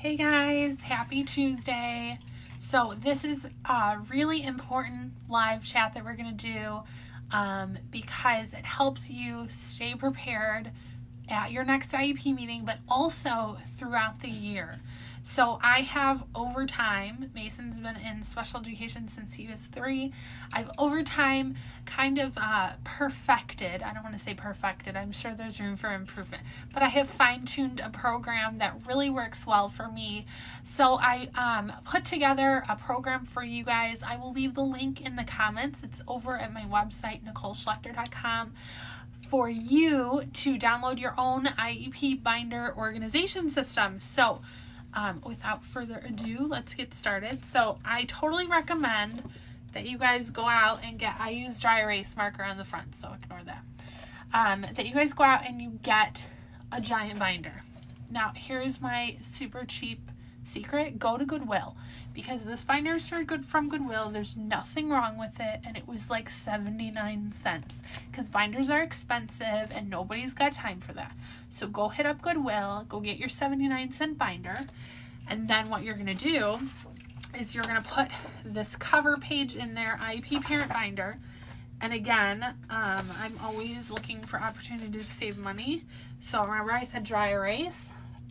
Hey guys, happy Tuesday. So this is a really important live chat that we're going to do because it helps you stay prepared at your next IEP meeting, but also throughout the year. So I have over time, Mason's been in special education since he was 3. I've over time kind of perfected, I don't want to say perfected, I'm sure there's room for improvement, but I have fine-tuned a program that really works well for me. So I put together a program for you guys. I will leave the link in the comments. It's over at my website, NicoleSchlechter.com. for you to download your own IEP Binder Organization system. So without further ado, let's get started. So I totally recommend that you guys go out and get, I use dry erase marker on the front, so ignore that. That you guys go out and you get a giant binder. Now, here's my super cheap secret. Go to Goodwill, because this binder is from Goodwill. There's nothing wrong with it, and it was like 79 cents because binders are expensive and nobody's got time for that. So go hit up Goodwill, go get your 79-cent binder, and then what you're going to do is you're going to put this cover page in there, IEP Parent Binder. And again, I'm always looking for opportunity to save money. So remember I said dry erase?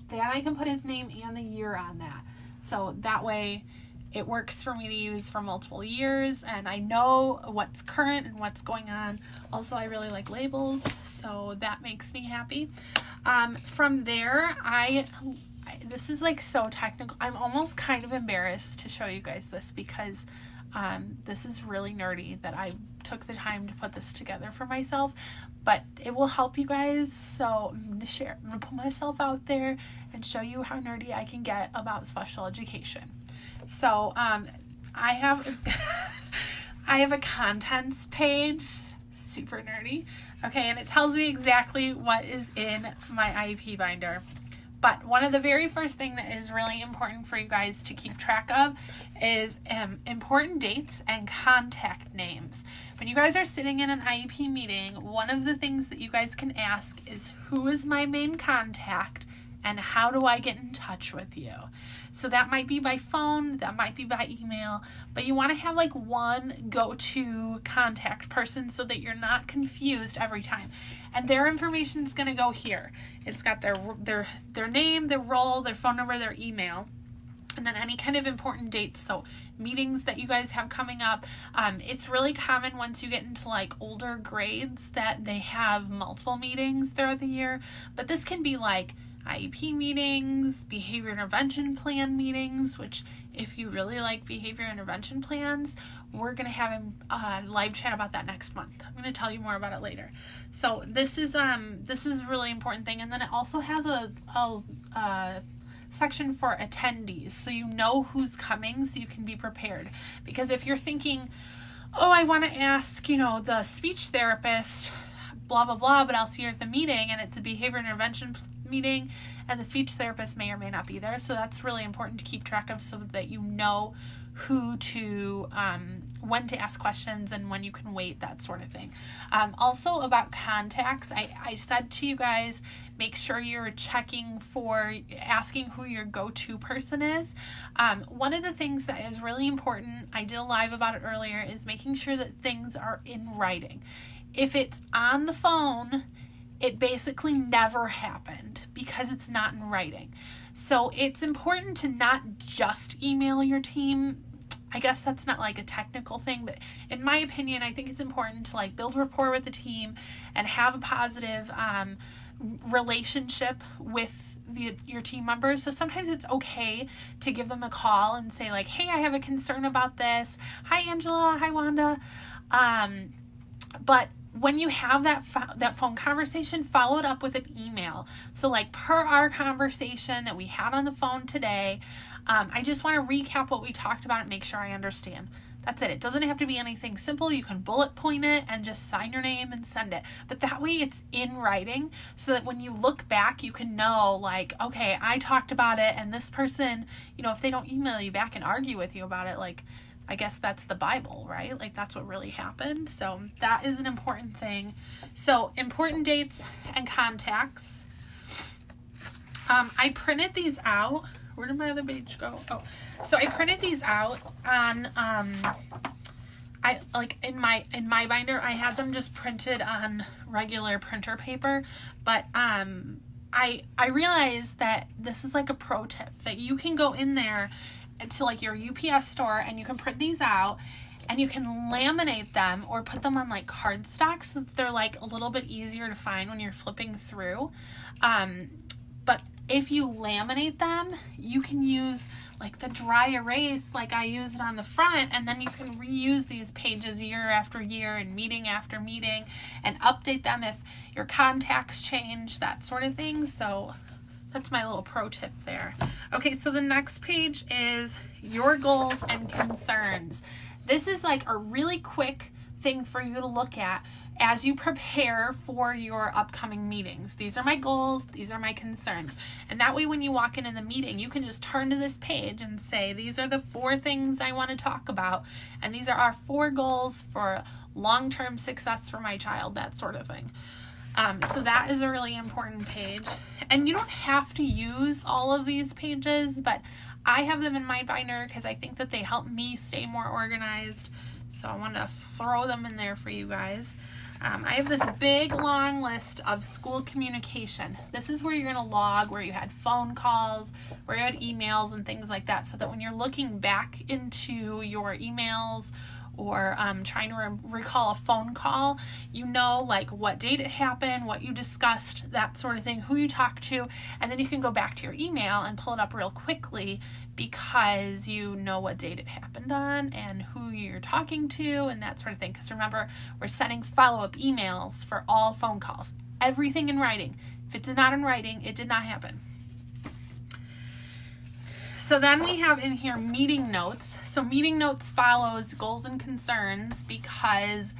Then I can put his name and the year on that. So that way it works for me to use for multiple years, and I know what's current and what's going on. Also, I really like labels, so that makes me happy. From there, this is like so technical. I'm almost kind of embarrassed to show you guys this because this is really nerdy that I took the time to put this together for myself, but it will help you guys. So I'm going to share, I'm going to put myself out there and show you how nerdy I can get about special education. So I have a contents page, super nerdy, okay, and it tells me exactly what is in my IEP binder. But one of the very first thing that is really important for you guys to keep track of is important dates and contact names. When you guys are sitting in an IEP meeting, one of the things that you guys can ask is, who is my main contact and how do I get in touch with you? So that might be by phone, that might be by email, but you want to have like one go-to contact person so that you're not confused every time. And their information is going to go here. It's got their name, their role, their phone number, their email, and then any kind of important dates. So meetings that you guys have coming up. It's really common once you get into like older grades that they have multiple meetings throughout the year, but this can be like IEP meetings, behavior intervention plan meetings, which if you really like behavior intervention plans, we're going to have a live chat about that next month. I'm going to tell you more about it later. So this is a really important thing. And then it also has a section for attendees, so you know who's coming, so you can be prepared. Because if you're thinking, oh, I want to ask, the speech therapist, blah, blah, blah, but I'll see her at the meeting, and it's a behavior intervention meeting, and the speech therapist may or may not be there. So that's really important to keep track of so that you know who to, when to ask questions and when you can wait, that sort of thing. Also about contacts, I said to you guys, make sure you're checking for asking who your go-to person is. One of the things that is really important, I did a live about it earlier, is making sure that things are in writing. If it's on the phone, it basically never happened because it's not in writing. So it's important to not just email your team. I guess that's not like a technical thing, but in my opinion, I think it's important to like build rapport with the team and have a positive relationship with your team members. So sometimes it's okay to give them a call and say like, hey, I have a concern about this. Hi, Angela. Hi, Wanda. But when you have that phone conversation, follow it up with an email. So like per our conversation that we had on the phone today, I just want to recap what we talked about and make sure I understand. That's it. It doesn't have to be anything simple. You can bullet point it and just sign your name and send it. But that way it's in writing so that when you look back, you can know like, okay, I talked about it, and this person, if they don't email you back and argue with you about it, like, I guess that's the Bible, right? Like that's what really happened. So that is an important thing. So important dates and contacts. I printed these out where did my other page go? Oh, so I printed these out on, I like in my binder, I had them just printed on regular printer paper, but, I realized that this is like a pro tip that you can go in there to like your UPS store and you can print these out and you can laminate them or put them on like cardstock so that they're like a little bit easier to find when you're flipping through. But if you laminate them, you can use like the dry erase like I used on the front, and then you can reuse these pages year after year and meeting after meeting and update them if your contacts change, that sort of thing. So that's my little pro tip there. Okay, so the next page is your goals and concerns. This is like a really quick thing for you to look at as you prepare for your upcoming meetings. These are my goals, these are my concerns. And that way when you walk in the meeting, you can just turn to this page and say, these are the 4 things I want to talk about, and these are our 4 goals for long-term success for my child, that sort of thing. So that is a really important page. And you don't have to use all of these pages, but I have them in my binder because I think that they help me stay more organized. So I want to throw them in there for you guys. I have this big long list of school communication. This is where you're going to log where you had phone calls, where you had emails and things like that, so that when you're looking back into your emails or trying to recall a phone call, you know like what date it happened, what you discussed, that sort of thing, who you talked to, and then you can go back to your email and pull it up real quickly because you know what date it happened on and who you're talking to and that sort of thing. Because remember, we're sending follow-up emails for all phone calls. Everything in writing. If it's not in writing, it did not happen. So then we have in here meeting notes. So meeting notes follows goals and concerns because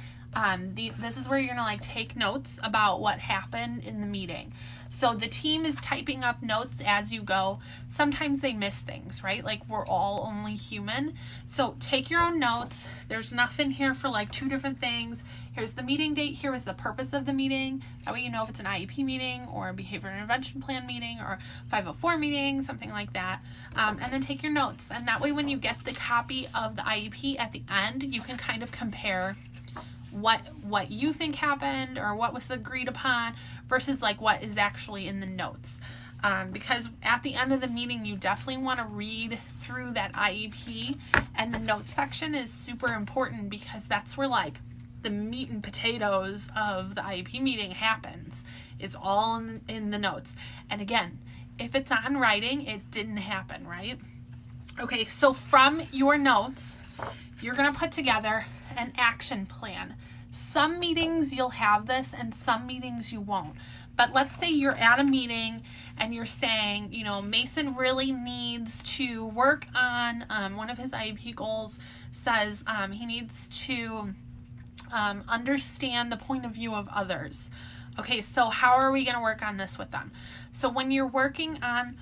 this is where you're gonna like take notes about what happened in the meeting. So the team is typing up notes as you go. Sometimes they miss things, right? Like we're all only human. So take your own notes. There's enough in here for like 2 different things. Here's the meeting date. Here was the purpose of the meeting. That way you know if it's an IEP meeting or a behavior intervention plan meeting or 504 meeting, something like that. And then take your notes. And that way when you get the copy of the IEP at the end, you can kind of compare what you think happened or what was agreed upon versus like what is actually in the notes. Because at the end of the meeting, you definitely want to read through that IEP, and the notes section is super important because that's where like the meat and potatoes of the IEP meeting happens. It's all in the notes. And again, if it's on writing, it didn't happen, right? Okay, so from your notes, you're going to put together an action plan. Some meetings you'll have this and some meetings you won't. But let's say you're at a meeting and you're saying, you know, Mason really needs to work on one of his IEP goals says he needs to understand the point of view of others. Okay, so how are we going to work on this with them? So when you're working on,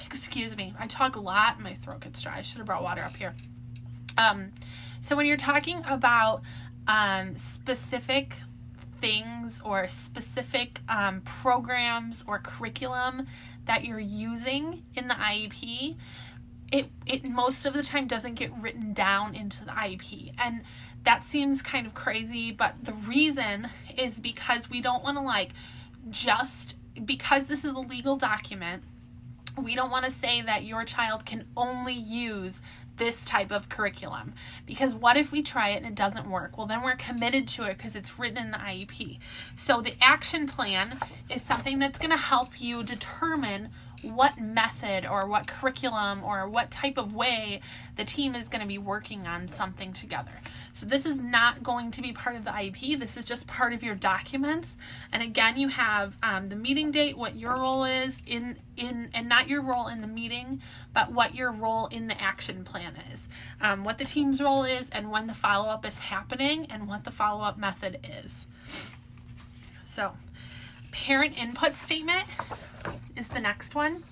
excuse me, I talk a lot and my throat gets dry. I should have brought water up here. So when you're talking about specific things or specific programs or curriculum that you're using in the IEP, it most of the time doesn't get written down into the IEP. And that seems kind of crazy, but the reason is because we don't want to like just, because this is a legal document, we don't want to say that your child can only use this type of curriculum, because what if we try it and it doesn't work? Well, then we're committed to it because it's written in the IEP. So the action plan is something that's going to help you determine what method or what curriculum or what type of way the team is going to be working on something together. So this is not going to be part of the IEP. This is just part of your documents. And again, you have the meeting date, what your role is in and not your role in the meeting, but what your role in the action plan is, what the team's role is, and when the follow-up is happening, and what the follow-up method is. So parent input statement is the next one.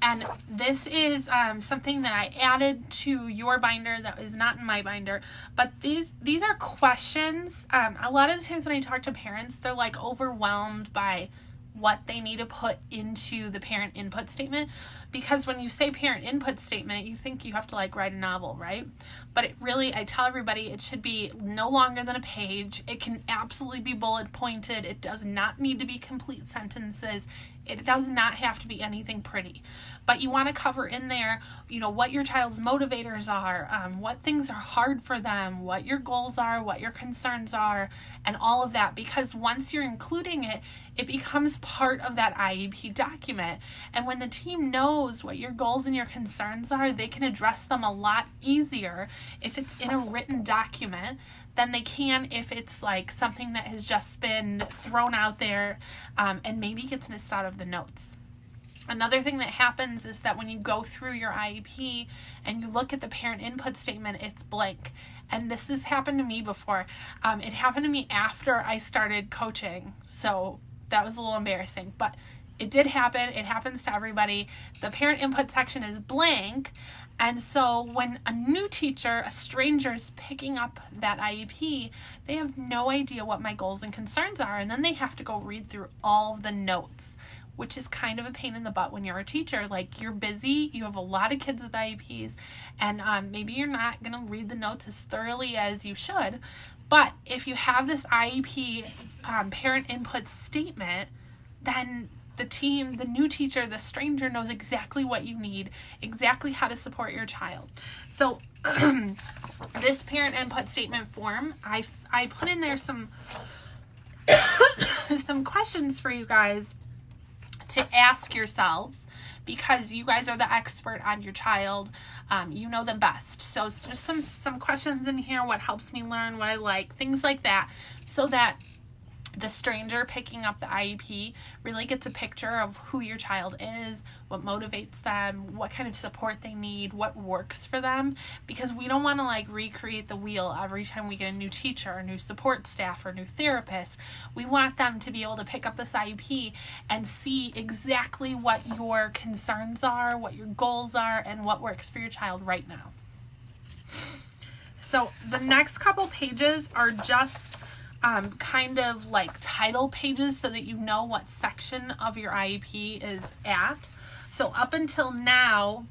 And this is something that I added to your binder that is not in my binder. But these are questions. A lot of the times when I talk to parents, they're like overwhelmed by what they need to put into the parent input statement, because when you say parent input statement, you think you have to like write a novel, right? But it really, I tell everybody, it should be no longer than a page. It can absolutely be bullet pointed. It does not need to be complete sentences. It does not have to be anything pretty, but you want to cover in there, what your child's motivators are, what things are hard for them, what your goals are, what your concerns are, and all of that, because once you're including it, it becomes part of that IEP document. And when the team knows what your goals and your concerns are, they can address them a lot easier if it's in a written document than they can if it's like something that has just been thrown out there and maybe gets missed out of the notes. Another thing that happens is that when you go through your IEP and you look at the parent input statement, it's blank. And this has happened to me before. It happened to me after I started coaching, so that was a little embarrassing, but it did happen. It happens to everybody. The parent input section is blank. And so when a new teacher, a stranger, is picking up that IEP, they have no idea what my goals and concerns are. And then they have to go read through all of the notes, which is kind of a pain in the butt when you're a teacher. Like, you're busy, you have a lot of kids with IEPs, and maybe you're not going to read the notes as thoroughly as you should. But if you have this IEP parent input statement, then the team, the new teacher, the stranger knows exactly what you need, exactly how to support your child. So this parent input statement form, I put in there some some questions for you guys to ask yourselves, because you guys are the expert on your child. You know them best. So it's just some questions in here. What helps me learn, what I like, things like that, so that the stranger picking up the IEP really gets a picture of who your child is, what motivates them, what kind of support they need, what works for them, because we don't want to like recreate the wheel every time we get a new teacher, or new support staff, or new therapist. We want them to be able to pick up this IEP and see exactly what your concerns are, what your goals are, and what works for your child right now. So the next couple pages are just kind of like title pages, so that you know what section of your IEP is at. So up until now,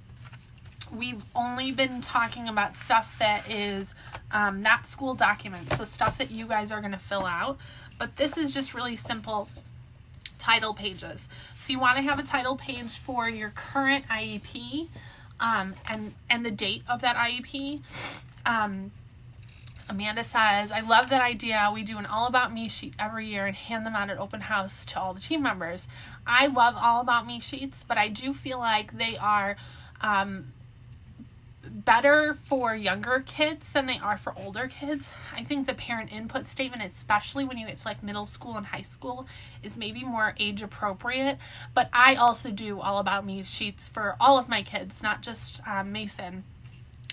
we've only been talking about stuff that is not school documents, so stuff that you guys are going to fill out. But this is just really simple title pages. So you want to have a title page for your current IEP and the date of that IEP. Amanda says, I love that idea. We do an All About Me sheet every year and hand them out at open house to all the team members. I love All About Me sheets, but I do feel like they are better for younger kids than they are for older kids. I think the parent input statement, especially when you get to like middle school and high school, is maybe more age appropriate. But I also do All About Me sheets for all of my kids, not just Mason,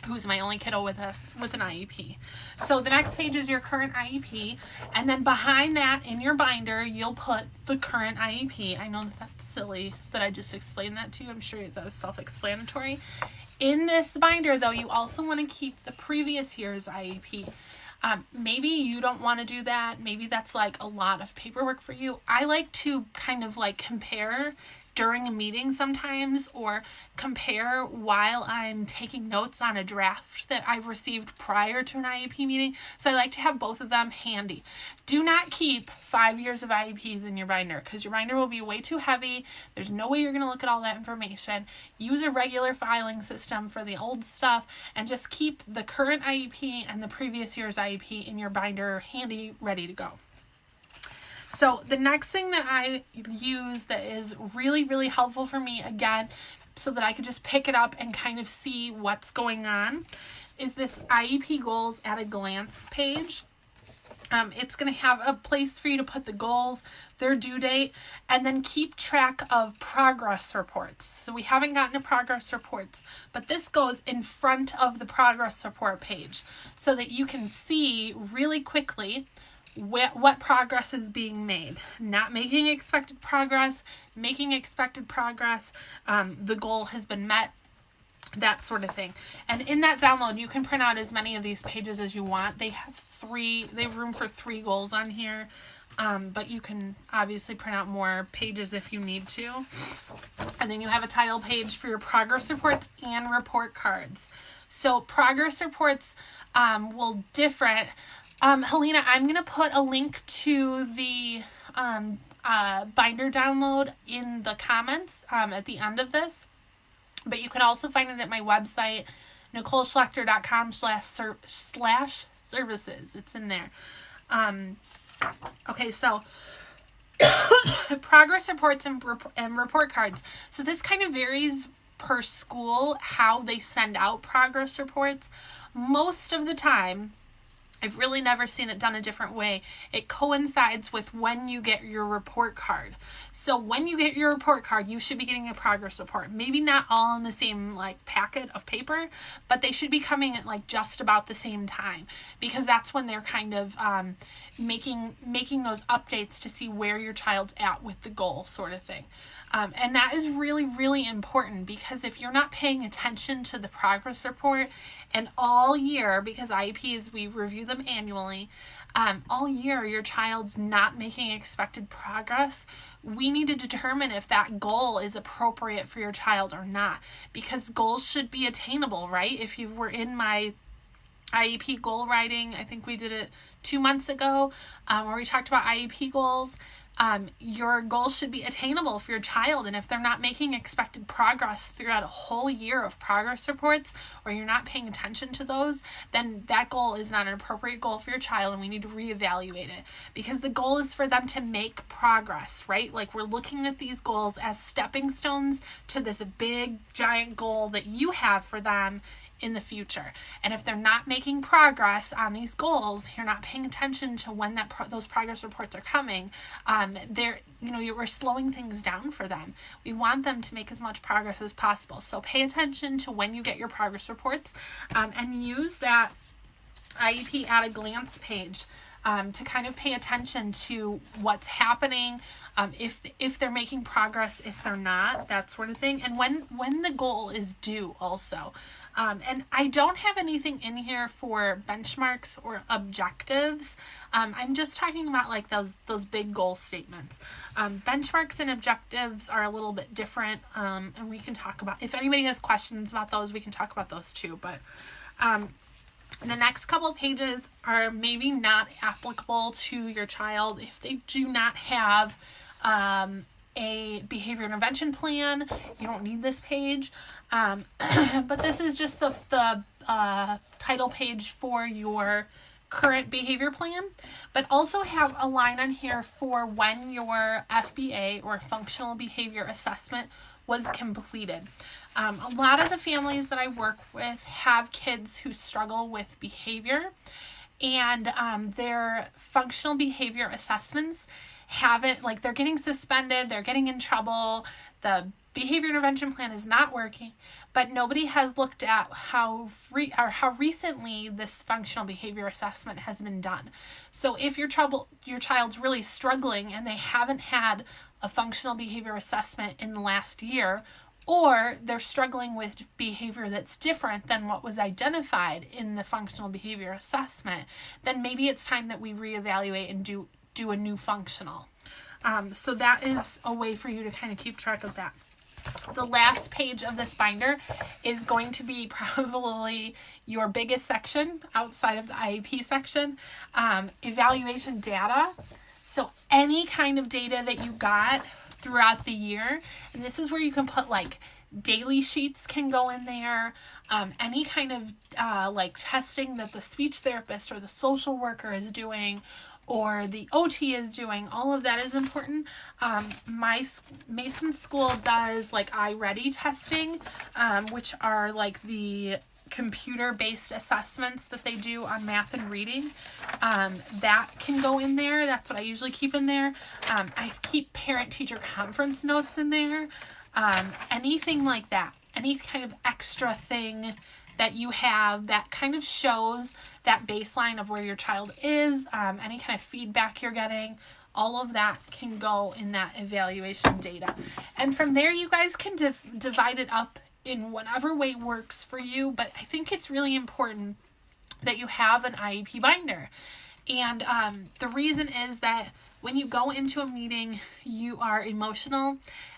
who's my only kiddo with an IEP. So the next page is your current IEP, and then behind that in your binder, you'll put the current IEP. I know that that's silly that I just explained that to you. I'm sure that was self-explanatory. In this binder, though, you also want to keep the previous year's IEP. Maybe you don't want to do that. Maybe that's like a lot of paperwork for you. I like to kind of like compare during a meeting sometimes, or compare while I'm taking notes on a draft that I've received prior to an IEP meeting. So I like to have both of them handy. Do not keep 5 years of IEPs in your binder, because your binder will be way too heavy. There's no way you're going to look at all that information. Use a regular filing system for the old stuff, and just keep the current IEP and the previous year's IEP in your binder handy, ready to go. So the next thing that I use that is really, really helpful for me, again, so that I could just pick it up and kind of see what's going on, is this IEP goals at a glance page. It's going to have a place for you to put the goals, their due date, and then keep track of progress reports. So we haven't gotten to progress reports, but this goes in front of the progress report page, so that you can see really quickly what progress is being made. Not making expected progress, making expected progress, the goal has been met, that sort of thing. And in that download, you can print out as many of these pages as you want. They have room for 3 goals on here. but you can obviously print out more pages if you need to. And then you have a title page for your progress reports and report cards. So progress reports will differ. Helena, I'm going to put a link to the binder download in the comments at the end of this. But you can also find it at my website, NicoleSchlachter.com/services. It's in there. Okay, so progress reports and report cards. So this kind of varies per school how they send out progress reports. Most of the time, I've really never seen it done a different way. It coincides with when you get your report card. So when you get your report card, you should be getting a progress report. Maybe not all in the same packet of paper, but they should be coming at just about the same time, because that's when they're kind of making those updates to see where your child's at with the goal, sort of thing. And that is really, really important, because if you're not paying attention to the progress report, and all year, because IEPs, we review them annually, all year your child's not making expected progress, we need to determine if that goal is appropriate for your child or not, because goals should be attainable, right? If you were in my IEP goal writing, I think we did it 2 months ago, where we talked about IEP goals. Your goals should be attainable for your child, and if they're not making expected progress throughout a whole year of progress reports, or you're not paying attention to those, then that goal is not an appropriate goal for your child, and we need to reevaluate it, because the goal is for them to make progress, right? We're looking at these goals as stepping stones to this big giant goal that you have for them in the future. And if they're not making progress on these goals, you're not paying attention to when those progress reports are coming, we're slowing things down for them. We want them to make as much progress as possible. So pay attention to when you get your progress reports, and use that IEP at a glance page to kind of pay attention to what's happening, if they're making progress, if they're not, that sort of thing, and when the goal is due also. And I don't have anything in here for benchmarks or objectives. I'm just talking about those big goal statements. Benchmarks and objectives are a little bit different, and we can talk about, if anybody has questions about those, we can talk about those too. But the next couple of pages are maybe not applicable to your child if they do not have a behavior intervention plan. You don't need this page. But this is just the title page for your current behavior plan, but also have a line on here for when your FBA, or functional behavior assessment, was completed. A lot of the families that I work with have kids who struggle with behavior, and their functional behavior assessments haven't, they're getting suspended, they're getting in trouble, the behavior intervention plan is not working, but nobody has looked at how recently this functional behavior assessment has been done. So if your child's really struggling and they haven't had a functional behavior assessment in the last year, or they're struggling with behavior that's different than what was identified in the functional behavior assessment, then maybe it's time that we reevaluate and do a new functional. So that is a way for you to kind of keep track of that. The last page of this binder is going to be probably your biggest section outside of the IEP section, evaluation data. So any kind of data that you got throughout the year, and this is where you can put daily sheets can go in there, any kind of testing that the speech therapist or the social worker is doing, or the OT is doing, all of that is important. My Mason school does iReady testing, which are the computer-based assessments that they do on math and reading. That can go in there. That's what I usually keep in there. I keep parent-teacher conference notes in there. Anything like that. Any kind of extra thing that you have that kind of shows that baseline of where your child is, any kind of feedback you're getting, all of that can go in that evaluation data. And from there, you guys can divide it up in whatever way works for you, but I think it's really important that you have an IEP binder. And the reason is that when you go into a meeting, you are emotional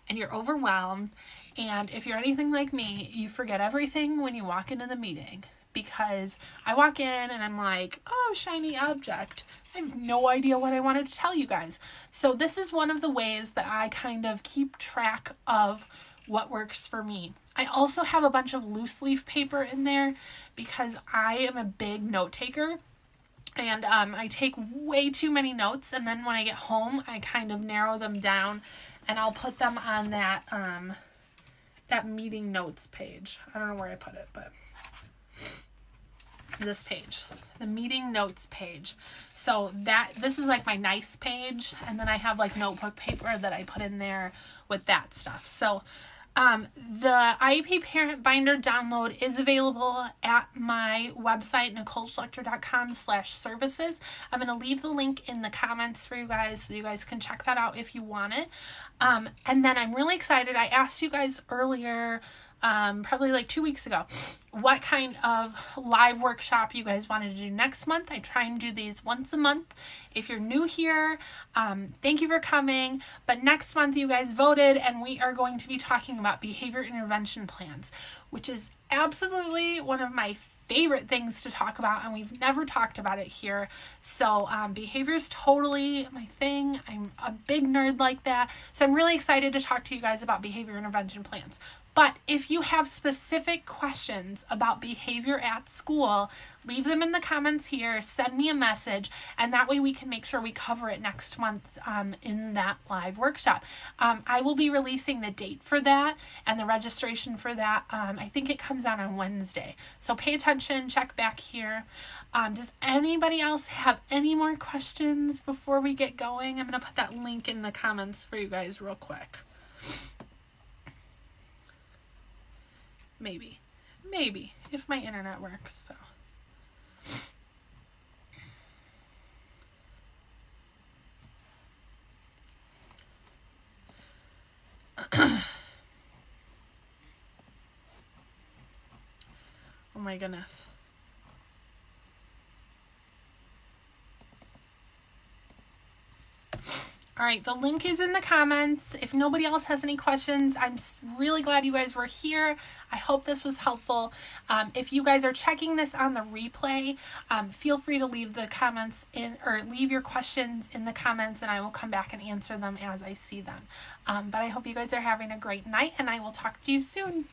and you're overwhelmed. And if you're anything like me, you forget everything when you walk into the meeting, because I walk in and I'm like, oh, shiny object. I have no idea what I wanted to tell you guys. So this is one of the ways that I kind of keep track of what works for me. I also have a bunch of loose leaf paper in there because I am a big note taker. And I take way too many notes, and then when I get home, I kind of narrow them down, and I'll put them on that that meeting notes page. I don't know where I put it, but this page, the meeting notes page. So this is like my nice page, and then I have like notebook paper that I put in there with that stuff. So the IEP Parent Binder download is available at my website, NicoleSchlechter.com/services. I'm going to leave the link in the comments for you guys so you guys can check that out if you want it. And then I'm really excited. I asked you guys earlier, probably like 2 weeks ago, what kind of live workshop you guys wanted to do next month. I try and do these once a month. If you're new here, thank you for coming. But next month you guys voted, and we are going to be talking about behavior intervention plans, which is absolutely one of my favorite things to talk about, and we've never talked about it here. So behavior is totally my thing. I'm a big nerd like that. So I'm really excited to talk to you guys about behavior intervention plans. But if you have specific questions about behavior at school, leave them in the comments here, send me a message, and that way we can make sure we cover it next month in that live workshop. I will be releasing the date for that and the registration for that. I think it comes out on Wednesday. So pay attention, check back here. Does anybody else have any more questions before we get going? I'm going to put that link in the comments for you guys real quick. Maybe, if my internet works, so. Oh my goodness. All right, the link is in the comments. If nobody else has any questions, I'm really glad you guys were here. I hope this was helpful. If you guys are checking this on the replay, feel free to leave the comments or leave your questions in the comments, and I will come back and answer them as I see them. But I hope you guys are having a great night, and I will talk to you soon.